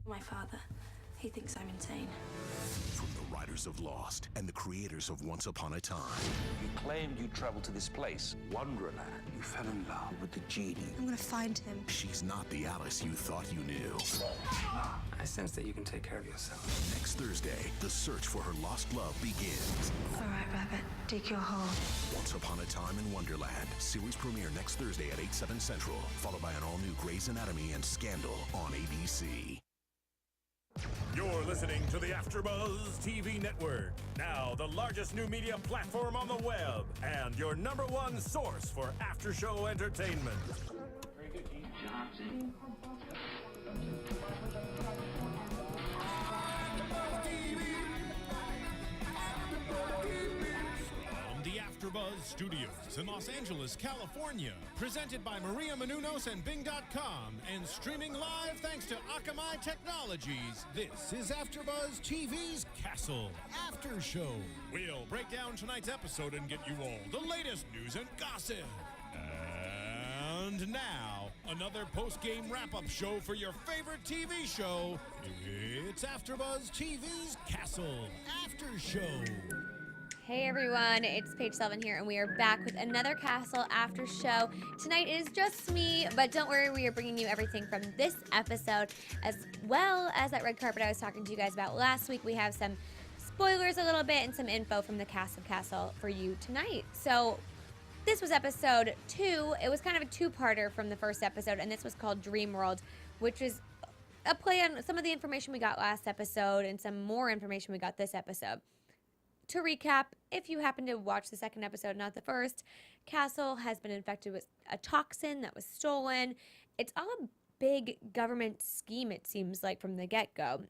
My father, he thinks I'm insane. From the writers of Lost and the creators of Once Upon a Time. You claimed you traveled to this place, Wonderland. You fell in love with the genie. I'm gonna find him. She's not the Alice you thought you knew. I sense that you can take care of yourself. Next Thursday, the search for her lost love begins. All right, Rabbit, dig your hole. Once Upon a Time in Wonderland. Series premiere next Thursday at 8, 7 Central. Followed by an all-new Grey's Anatomy and Scandal on ABC. You're listening to the AFTERBUZZ TV Network. Now, the largest new media platform on the web and your #1 source for after-show entertainment. From the AFTERBUZZ Studios in Los Angeles, California. Presented by Maria Menounos and Bing.com and streaming live thanks to Akamai Technologies. This is AFTERBUZZ TV's Castle After Show. We'll break down tonight's episode and get you all the latest news and gossip. And now, another post-game wrap-up show for your favorite TV show. It's AFTERBUZZ TV's Castle After Show. Hey everyone, it's Paige Sullivan here, and we are back with another Castle After Show. Tonight it is just me, but don't worry, we are bringing you everything from this episode, as well as that red carpet I was talking to you guys about last week. We have some spoilers a little bit and some info from the cast of Castle for you tonight. So this was episode 2. It was kind of a two-parter from the first episode, and this was called Dreamworld, which is a play on some of the information we got last episode and some more information we got this episode. To recap, if you happen to watch the second episode, not the first, Castle has been infected with a toxin that was stolen. It's all a big government scheme, it seems like, from the get-go.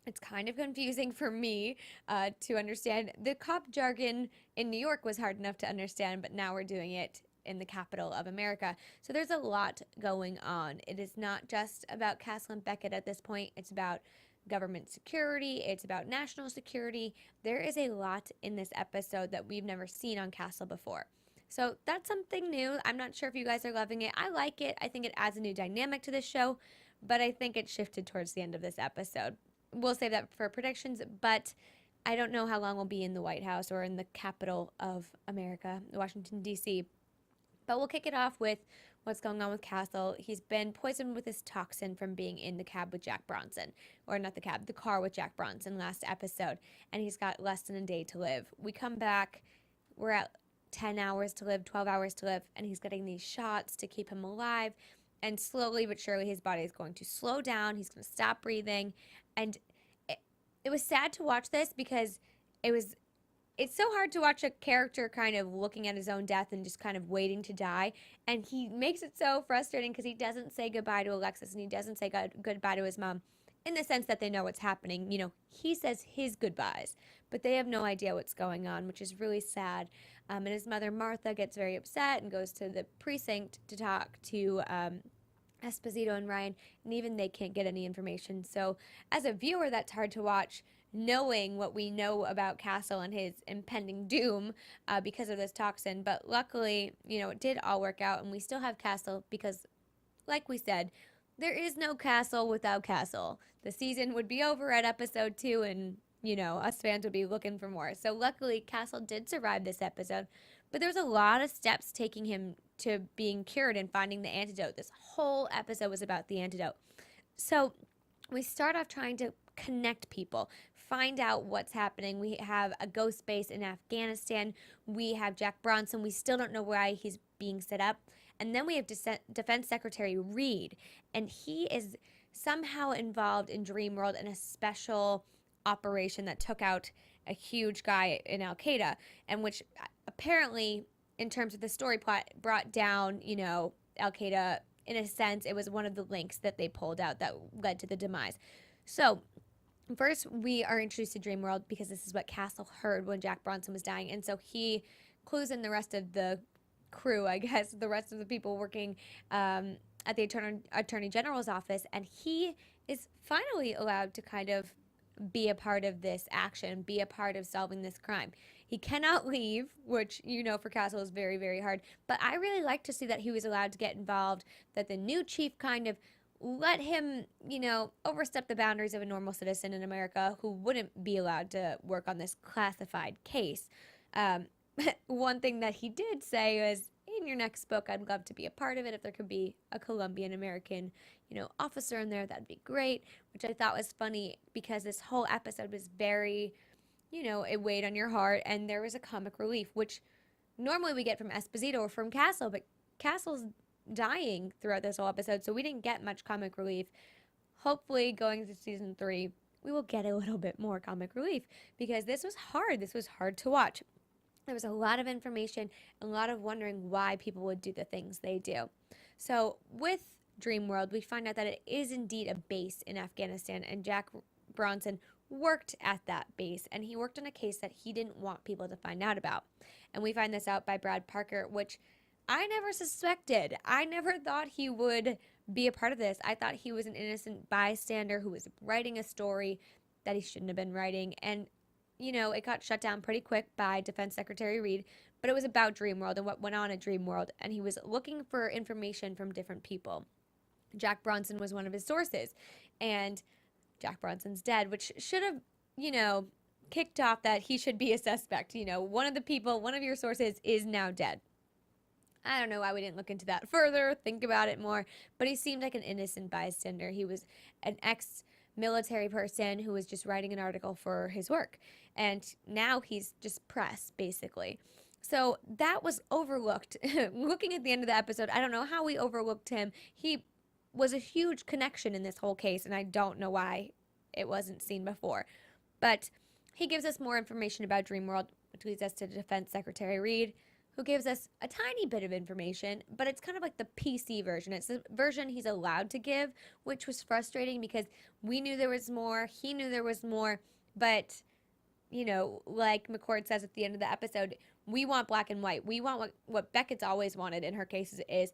It's kind of confusing for me to understand. The cop jargon in New York was hard enough to understand, but now we're doing it in the capital of America. So there's a lot going on. It is not just about Castle and Beckett at this point. It's about government security. It's about national security. There is a lot in this episode that we've never seen on Castle before. So that's something new. I'm not sure if you guys are loving it. I like it. I think it adds a new dynamic to the show, but I think it shifted towards the end of this episode. We'll save that for predictions, but I don't know how long we'll be in the White House or in the capital of America, Washington, D.C. But we'll kick it off with what's going on with Castle. He's been poisoned with this toxin from being in the cab with Jack Bronson. Or not the cab, the car with Jack Bronson last episode. And he's got less than a day to live. We come back, we're at 10 hours to live, 12 hours to live, and he's getting these shots to keep him alive. And slowly but surely his body is going to slow down. He's going to stop breathing. And it was sad to watch this because it's so hard to watch a character kind of looking at his own death and just kind of waiting to die. And he makes it so frustrating because he doesn't say goodbye to Alexis and he doesn't say goodbye to his mom in the sense that they know what's happening. You know, he says his goodbyes, but they have no idea what's going on, which is really sad. And his mother, Martha, gets very upset and goes to the precinct to talk to Esposito and Ryan, and even they can't get any information. So as a viewer, that's hard to watch, knowing what we know about Castle and his impending doom because of this toxin. But luckily, you know, it did all work out, and we still have Castle because, like we said, there is no Castle without Castle. The season would be over at episode 2, and, you know, us fans would be looking for more. So luckily, Castle did survive this episode, but there's a lot of steps taking him to being cured and finding the antidote. This whole episode was about the antidote. So we start off trying to connect people, find out what's happening. We have a ghost base in Afghanistan. We have Jack Bronson. We still don't know why he's being set up. And then we have Defense Secretary Reed, and he is somehow involved in Dreamworld in a special operation that took out a huge guy in Al-Qaeda, and which apparently, in terms of the story plot, brought down, you know, Al-Qaeda. In a sense, it was one of the links that they pulled out that led to the demise. So first, we are introduced to Dreamworld because this is what Castle heard when Jack Bronson was dying. And so he clues in the rest of the crew, I guess, the rest of the people working at the Attorney General's office. And he is finally allowed to kind of be a part of this action, be a part of solving this crime. He cannot leave, which, you know, for Castle is very, very hard. But I really like to see that he was allowed to get involved, that the new chief kind of let him, overstep the boundaries of a normal citizen in America who wouldn't be allowed to work on this classified case. One thing that he did say was, in your next book, I'd love to be a part of it. If there could be a Colombian American, officer in there, that'd be great, which I thought was funny because this whole episode was very, it weighed on your heart, and there was a comic relief, which normally we get from Esposito or from Castle, but Castle's dying throughout this whole episode, so we didn't get much comic relief. Hopefully, going to season 3, we will get a little bit more comic relief because this was hard. This was hard to watch. There was a lot of information, a lot of wondering why people would do the things they do. So with Dreamworld, we find out that it is indeed a base in Afghanistan, and Jack Bronson worked at that base, and he worked on a case that he didn't want people to find out about. And we find this out by Brad Parker, which I never suspected. I never thought he would be a part of this. I thought he was an innocent bystander who was writing a story that he shouldn't have been writing, and it got shut down pretty quick by Defense Secretary Reed, but it was about Dreamworld and what went on at Dreamworld, and he was looking for information from different people. Jack Bronson was one of his sources, and Jack Bronson's dead, which should have, kicked off that he should be a suspect. One of your sources is now dead. I don't know why we didn't look into that further, think about it more, but he seemed like an innocent bystander. He was an ex-military person who was just writing an article for his work, and now he's just press, basically. So that was overlooked. Looking at the end of the episode, I don't know how we overlooked him. He was a huge connection in this whole case, and I don't know why it wasn't seen before. But he gives us more information about Dreamworld, which leads us to Defense Secretary Reed, who gives us a tiny bit of information, but it's kind of like the PC version. It's the version he's allowed to give, which was frustrating because we knew there was more, he knew there was more, but, like McCord says at the end of the episode, we want black and white. We want what Beckett's always wanted in her cases is,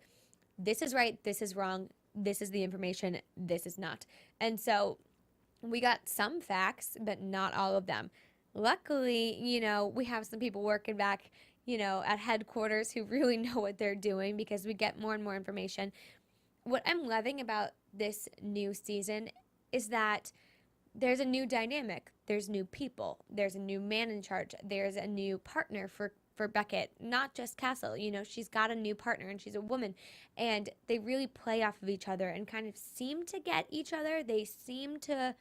this is right, this is wrong, this is the information, this is not. And so we got some facts, but not all of them. Luckily, we have some people working back, at headquarters who really know what they're doing because we get more and more information. What I'm loving about this new season is that there's a new dynamic. There's new people. There's a new man in charge. There's a new partner for Beckett, not just Castle. She's got a new partner and she's a woman, and they really play off of each other and kind of seem to get each other. They seem to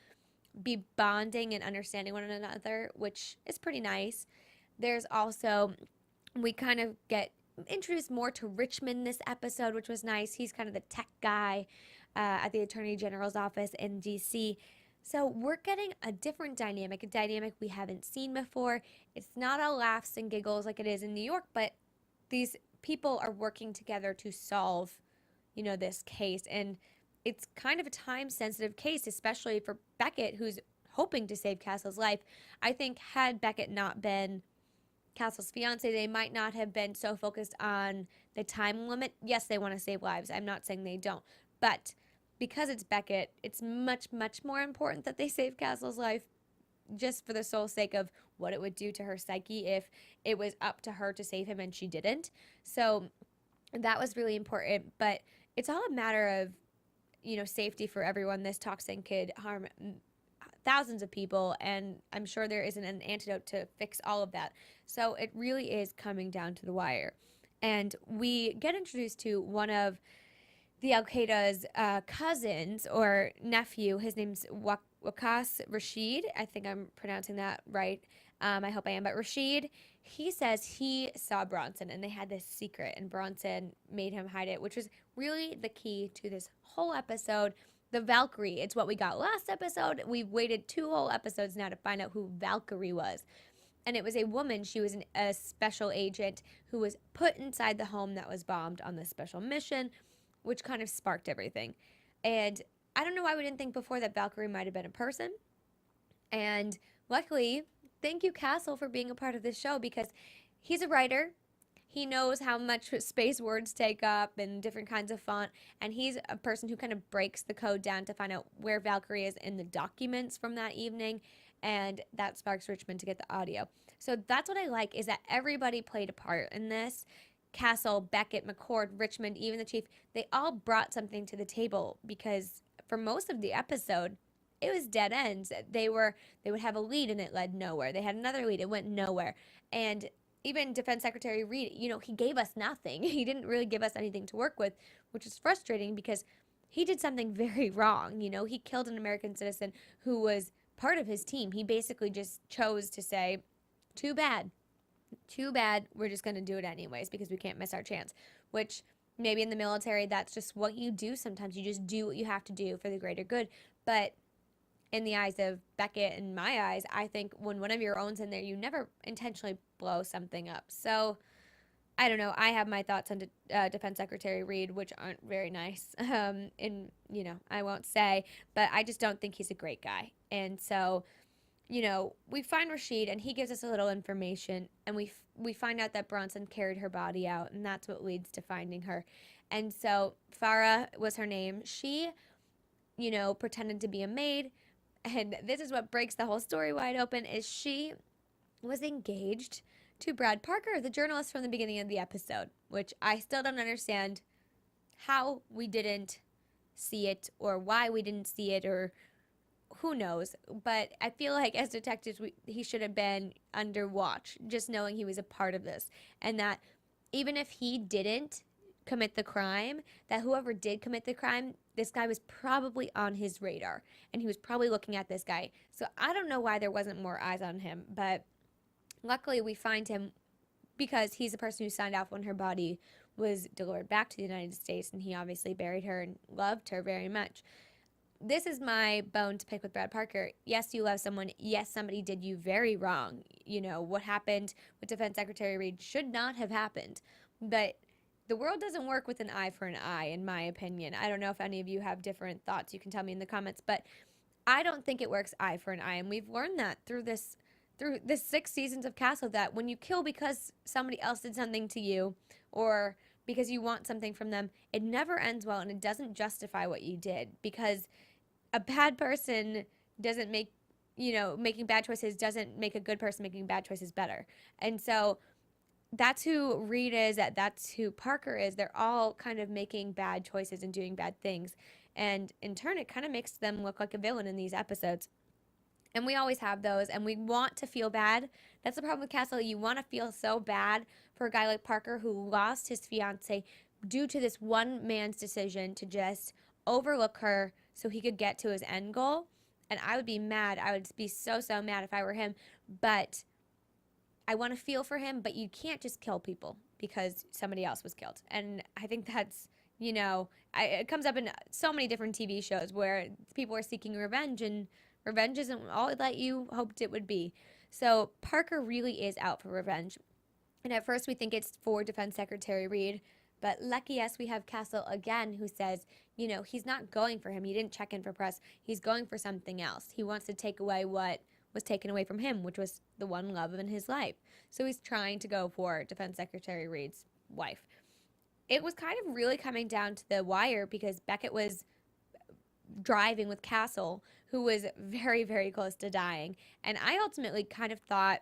be bonding and understanding one another, which is pretty nice. There's also, we kind of get introduced more to Richmond this episode, which was nice. He's kind of the tech guy at the Attorney General's office in D.C., so we're getting a different dynamic, a dynamic we haven't seen before. It's not all laughs and giggles like it is in New York, but these people are working together to solve, this case. And it's kind of a time-sensitive case, especially for Beckett, who's hoping to save Castle's life. I think had Beckett not been Castle's fiance, they might not have been so focused on the time limit. Yes, they want to save lives. I'm not saying they don't. But because it's Beckett, it's much, much more important that they save Castle's life just for the sole sake of what it would do to her psyche if it was up to her to save him and she didn't. So that was really important. But it's all a matter of, safety for everyone. This toxin could harm thousands of people, and I'm sure there isn't an antidote to fix all of that. So it really is coming down to the wire. And we get introduced to one of the Al-Qaeda's cousins or nephew. His name's Waqas Rashid. I think I'm pronouncing that right. I hope I am. But Rashid, he says he saw Bronson and they had this secret and Bronson made him hide it, which was really the key to this whole episode. The Valkyrie, it's what we got last episode. We've waited 2 whole episodes now to find out who Valkyrie was. And it was a woman. She was a special agent who was put inside the home that was bombed on this special mission, which kind of sparked everything. And I don't know why we didn't think before that Valkyrie might have been a person. And luckily, thank you, Castle, for being a part of this show because he's a writer. He knows how much space words take up and different kinds of font. And he's a person who kind of breaks the code down to find out where Valkyrie is in the documents from that evening. And that sparks Richmond to get the audio. So that's what I like, is that everybody played a part in this. Castle, Beckett, McCord, Richmond, even the chief, they all brought something to the table because for most of the episode, it was dead ends. They would have a lead and it led nowhere. They had another lead, it went nowhere. And even Defense Secretary Reed, he gave us nothing. He didn't really give us anything to work with, which is frustrating because he did something very wrong. He killed an American citizen who was part of his team. He basically just chose to say, too bad, we're just going to do it anyways because we can't miss our chance, which maybe in the military, that's just what you do sometimes. You just do what you have to do for the greater good. But in the eyes of Beckett and my eyes, I think when one of your own's in there, you never intentionally blow something up. So, I don't know. I have my thoughts on Defense Secretary Reed, which aren't very nice. I won't say, but I just don't think he's a great guy. And so, we find Rashid, and he gives us a little information, and we find out that Bronson carried her body out, and that's what leads to finding her. And so, Farah was her name. She, pretended to be a maid, and this is what breaks the whole story wide open, is she was engaged to Brad Parker, the journalist from the beginning of the episode, which I still don't understand how we didn't see it or why we didn't see it or who knows. But I feel like as detectives, he should have been under watch, just knowing he was a part of this. And that even if he didn't commit the crime, that whoever did commit the crime, this guy was probably on his radar. And he was probably looking at this guy. So I don't know why there wasn't more eyes on him, but luckily, we find him because he's the person who signed off when her body was delivered back to the United States, and he obviously buried her and loved her very much. This is my bone to pick with Brad Parker. Yes, you love someone. Yes, somebody did you very wrong. What happened with Defense Secretary Reed should not have happened. But the world doesn't work with an eye for an eye, in my opinion. I don't know if any of you have different thoughts. You can tell me in the comments, but I don't think it works eye for an eye, and we've learned that through the 6 seasons of Castle, that when you kill because somebody else did something to you or because you want something from them, it never ends well and it doesn't justify what you did, because a bad person doesn't make, making bad choices doesn't make a good person making bad choices better. And so that's who Reed is, that's who Parker is. They're all kind of making bad choices and doing bad things. And in turn, it kind of makes them look like a villain in these episodes. And we always have those, and we want to feel bad. That's the problem with Castle. You want to feel so bad for a guy like Parker who lost his fiancée due to this one man's decision to just overlook her so he could get to his end goal. And I would be mad. I would be so, so mad if I were him. But I want to feel for him, but you can't just kill people because somebody else was killed. And I think that's, it comes up in so many different TV shows where people are seeking revenge, and revenge isn't all that you hoped it would be. So Parker really is out for revenge. And at first we think it's for Defense Secretary Reed, but lucky us, we have Castle again who says, he's not going for him. He didn't check in for press. He's going for something else. He wants to take away what was taken away from him, which was the one love in his life. So he's trying to go for Defense Secretary Reed's wife. It was kind of really coming down to the wire because Beckett was driving with Castle, who was very, very close to dying. And I ultimately kind of thought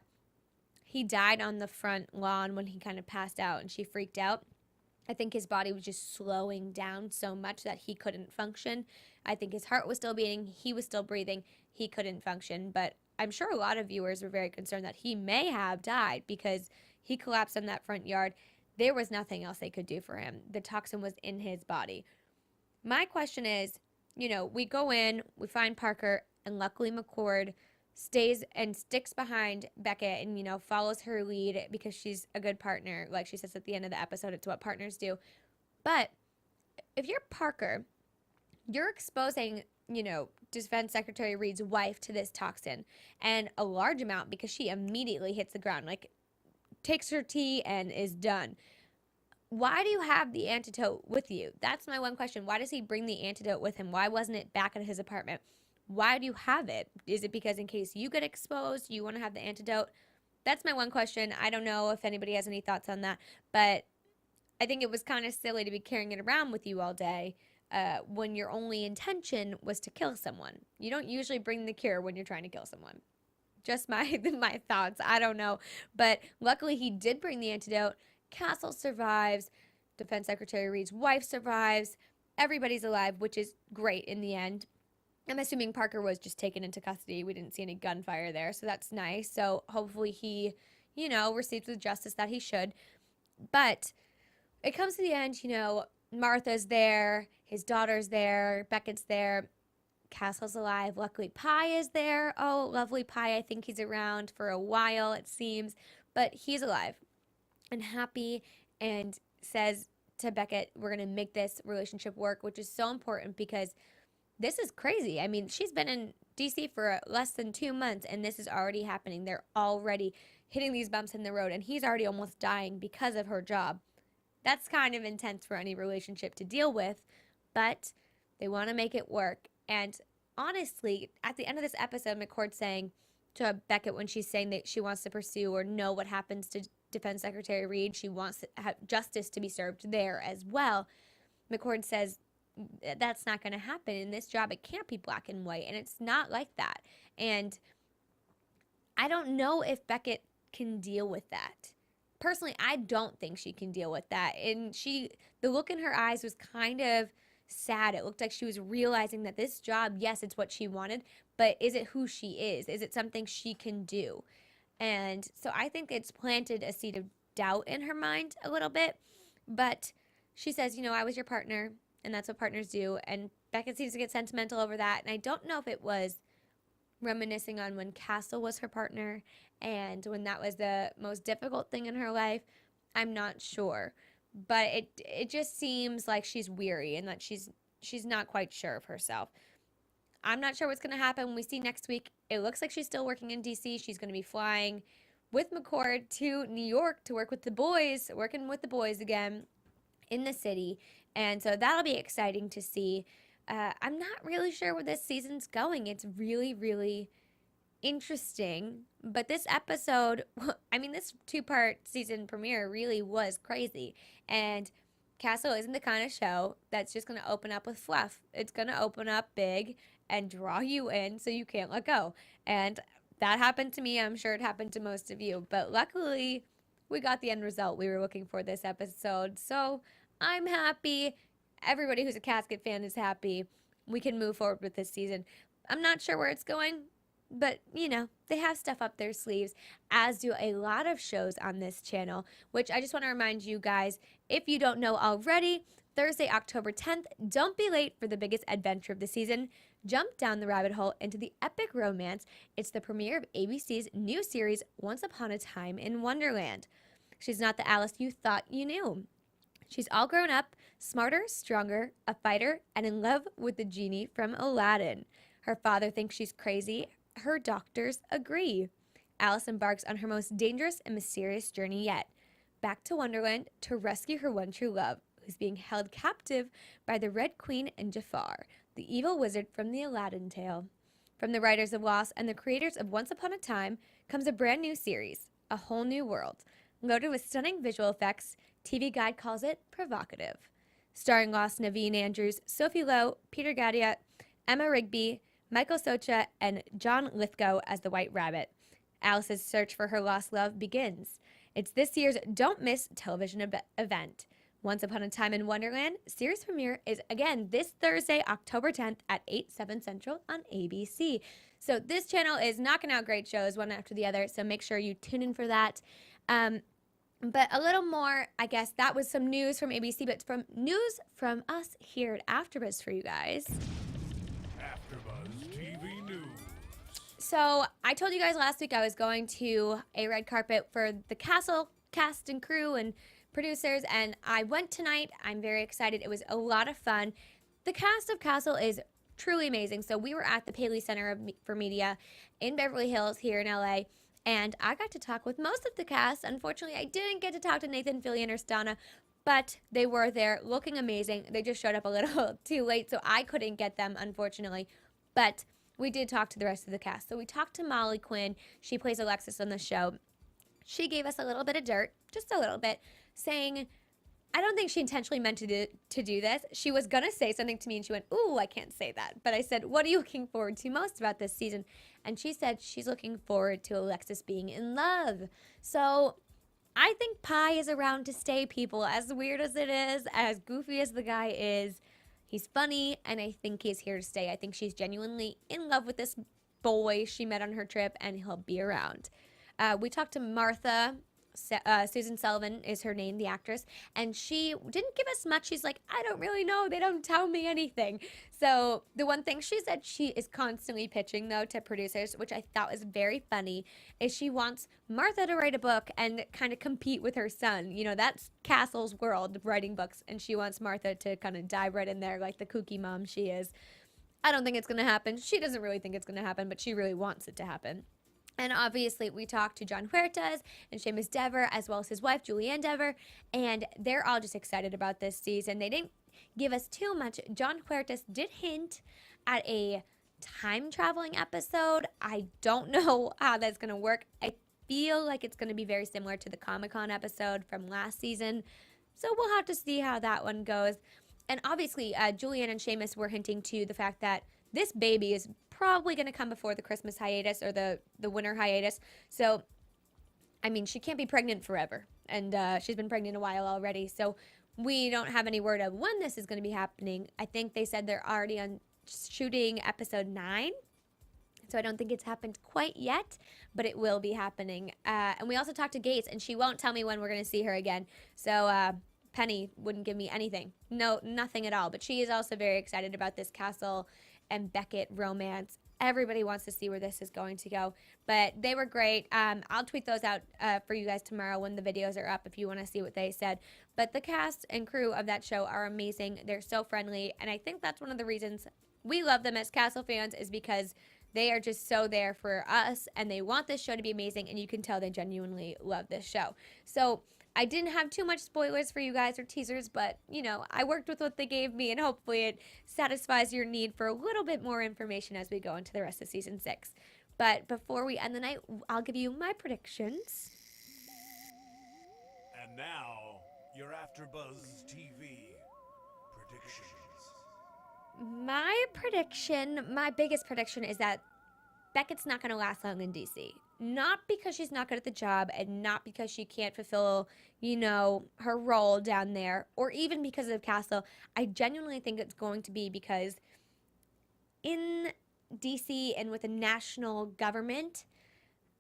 he died on the front lawn when he kind of passed out and she freaked out. I think his body was just slowing down so much that he couldn't function. I think his heart was still beating. He was still breathing. He couldn't function. But I'm sure a lot of viewers were very concerned that he may have died because he collapsed in that front yard. There was nothing else they could do for him. The toxin was in his body. My question is, we go in, we find Parker, and luckily McCord stays and sticks behind Beckett and, follows her lead because she's a good partner. Like she says at the end of the episode, it's what partners do. But if you're Parker, you're exposing, Defense Secretary Reed's wife to this toxin, and a large amount because she immediately hits the ground, like takes her tea and is done. Why do you have the antidote with you? That's my one question. Why does he bring the antidote with him? Why wasn't it back at his apartment? Why do you have it? Is it because in case you get exposed, you want to have the antidote? That's my one question. I don't know if anybody has any thoughts on that, but I think it was kind of silly to be carrying it around with you all day when your only intention was to kill someone. You don't usually bring the cure when you're trying to kill someone. Just my thoughts. I don't know. But luckily he did bring the antidote. Castle survives. Defense Secretary Reed's wife survives. Everybody's alive, which is great in the end. I'm assuming Parker was just taken into custody. We didn't see any gunfire there, so that's nice. So hopefully he, receives the justice that he should. But it comes to the end, Martha's there, his daughter's there, Beckett's there, Castle's alive. Luckily, Pie is there. Oh, lovely Pie. I think he's around for a while, it seems. But he's alive and happy and says to Beckett, we're going to make this relationship work, which is so important because this is crazy. I mean, she's been in D.C. for less than 2 months, and this is already happening. They're already hitting these bumps in the road, and he's already almost dying because of her job. That's kind of intense for any relationship to deal with, but they want to make it work. And honestly, at the end of this episode, McCord's saying to Beckett when she's saying that she wants to pursue or know what happens to Defense Secretary Reed, she wants to have justice to be served there as well. McCord says that's not going to happen. In this job, it can't be black and white, and it's not like that. And I don't know if Beckett can deal with that. Personally, I don't think she can deal with that. And the look in her eyes was kind of sad. It looked like she was realizing that this job, yes, it's what she wanted, but is it who she is? Is it something she can do? And so I think it's planted a seed of doubt in her mind a little bit. But she says, I was your partner, and that's what partners do. And Beckett seems to get sentimental over that. And I don't know if it was reminiscing on when Castle was her partner and when that was the most difficult thing in her life. I'm not sure. But it just seems like she's weary and that she's not quite sure of herself. I'm not sure what's going to happen when we see next week. It looks like she's still working in D.C. She's going to be flying with McCord to New York to work with the boys, working with the boys again in the city. And so that'll be exciting to see. I'm not really sure where this season's going. It's really, really interesting. But this episode, this 2-part season premiere really was crazy. And Castle isn't the kind of show that's just going to open up with fluff. It's going to open up big and draw you in so you can't let go. And that happened to me. I'm sure it happened to most of you. But luckily, we got the end result we were looking for this episode. So I'm happy. Everybody who's a Casket fan is happy. We can move forward with this season. I'm not sure where it's going, but, they have stuff up their sleeves, as do a lot of shows on this channel, which I just want to remind you guys, if you don't know already, Thursday, October 10th, don't be late for the biggest adventure of the season. Jump down the rabbit hole into the epic romance. It's the premiere of ABC's new series, Once Upon a Time in Wonderland. She's not the Alice you thought you knew. She's all grown up, smarter, stronger, a fighter, and in love with the genie from Aladdin. Her father thinks she's crazy. Her doctors agree. Alice embarks on her most dangerous and mysterious journey yet, back to Wonderland to rescue her one true love, who's being held captive by the Red Queen and Jafar, the evil wizard from the Aladdin tale. From the writers of Lost and the creators of Once Upon a Time comes a brand new series, A Whole New World. Loaded with stunning visual effects, TV Guide calls it provocative. Starring Lost Naveen Andrews, Sophie Lowe, Peter Gadiot, Emma Rigby, Michael Socha, and John Lithgow as the White Rabbit. Alice's search for her lost love begins. It's this year's don't miss television event. Once Upon a Time in Wonderland series premiere is again this Thursday, October 10th at 8/7 Central on ABC. So this channel is knocking out great shows one after the other, so make sure you tune in for that. But a little more, I guess that was some news from ABC, but from news from us here at AFTERBUZZ for you guys. AFTERBUZZ TV News. So I told you guys last week I was going to a red carpet for the Castle cast and crew and producers, and I went tonight. I'm very excited. It was a lot of fun. The cast of Castle is truly amazing. So we were at the Paley Center for Media in Beverly Hills here in LA, and I got to talk with most of the cast. Unfortunately, I didn't get to talk to Nathan Fillion or Stana, but they were there looking amazing. They just showed up a little too late, so I couldn't get them, unfortunately. But we did talk to the rest of the cast. So we talked to Molly Quinn. She plays Alexis on the show. She gave us a little bit of dirt, just a little bit, saying, I don't think she intentionally meant to do this. She was going to say something to me, and she went, ooh, I can't say that. But I said, what are you looking forward to most about this season? And she said she's looking forward to Alexis being in love. So I think Pi is around to stay, people. As weird as it is, as goofy as the guy is, he's funny, and I think he's here to stay. I think she's genuinely in love with this boy she met on her trip, and he'll be around. We talked to Martha. Susan Sullivan is her name, the actress, and she didn't give us much. She's like, I don't really know. They don't tell me anything. So the one thing she said she is constantly pitching, though, to producers, which I thought was very funny, is she wants Martha to write a book and kind of compete with her son. You know, that's Castle's world, writing books, and she wants Martha to kind of dive right in there like the kooky mom she is. I don't think it's going to happen. She doesn't really think it's going to happen, but she really wants it to happen. And obviously, we talked to John Huertas and Seamus Dever, as well as his wife, Julianne Dever, and they're all just excited about this season. They didn't give us too much. John Huertas did hint at a time-traveling episode. I don't know how that's going to work. I feel like it's going to be very similar to the Comic-Con episode from last season, so we'll have to see how that one goes. And obviously, Julianne and Seamus were hinting to the fact that this baby is probably going to come before the Christmas hiatus or the winter hiatus. So, I mean, she can't be pregnant forever. And she's been pregnant a while already. So, we don't have any word of when this is going to be happening. I think they said they're already on shooting episode 9. So, I don't think it's happened quite yet. But it will be happening. And we also talked to Gates. And she won't tell me when we're going to see her again. So, Penny wouldn't give me anything. No, nothing at all. But she is also very excited about this Castle and Beckett romance. Everybody wants to see where this is going to go, but they were great. I'll tweet those out for you guys tomorrow when the videos are up if you want to see what they said. But the cast and crew of that show are amazing. They're so friendly, and I think that's one of the reasons we love them as Castle fans, is because they are just so there for us, and they want this show to be amazing, and you can tell they genuinely love this show. So I didn't have too much spoilers for you guys or teasers, but, you know, I worked with what they gave me, and hopefully it satisfies your need for a little bit more information as we go into the rest of Season 6. But before we end the night, I'll give you my predictions. And now, your AfterBuzz TV predictions. My biggest prediction is that Beckett's not going to last long in D.C. Not because she's not good at the job and not because she can't fulfill, you know, her role down there, or even because of Castle. I genuinely think it's going to be because in D.C. and with the national government,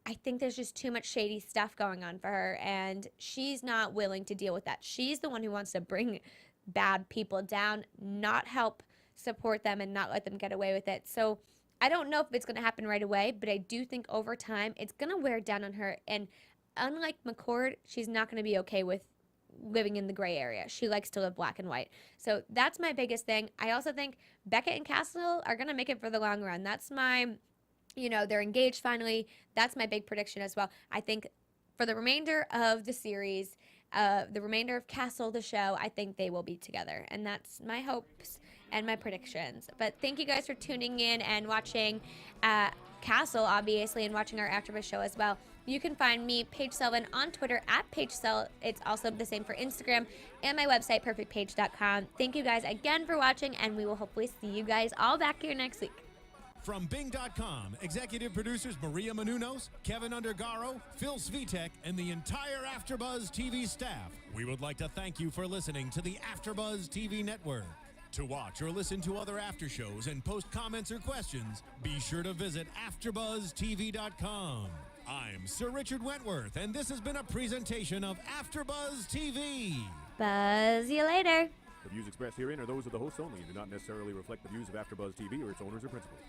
I think there's just too much shady stuff going on for her, and she's not willing to deal with that. She's the one who wants to bring bad people down, not help support them, and not let them get away with it. So I don't know if it's going to happen right away, but I do think over time it's going to wear down on her. And unlike McCord, she's not going to be okay with living in the gray area. She likes to live black and white. So that's my biggest thing. I also think Beckett and Castle are going to make it for the long run. That's my, you know, they're engaged finally. That's my big prediction as well. I think for the remainder of the series, the remainder of Castle, the show, I think they will be together. And that's my hopes and my predictions. But thank you guys for tuning in and watching Castle, obviously, and watching our AfterBuzz show as well. You can find me, Paige Sullivan, on Twitter at PaigeSull. It's also the same for Instagram and my website, perfectpaige.com. Thank you guys again for watching, and we will hopefully see you guys all back here next week. From Bing.com, executive producers Maria Menounos, Kevin Undergaro, Phil Svitek, and the entire AfterBuzz TV staff, we would like to thank you for listening to the AfterBuzz TV network. To watch or listen to other after shows and post comments or questions, be sure to visit AfterBuzzTV.com. I'm Sir Richard Wentworth, and this has been a presentation of AfterBuzz TV. Buzz you later. The views expressed herein are those of the hosts only and do not necessarily reflect the views of AfterBuzz TV or its owners or principals.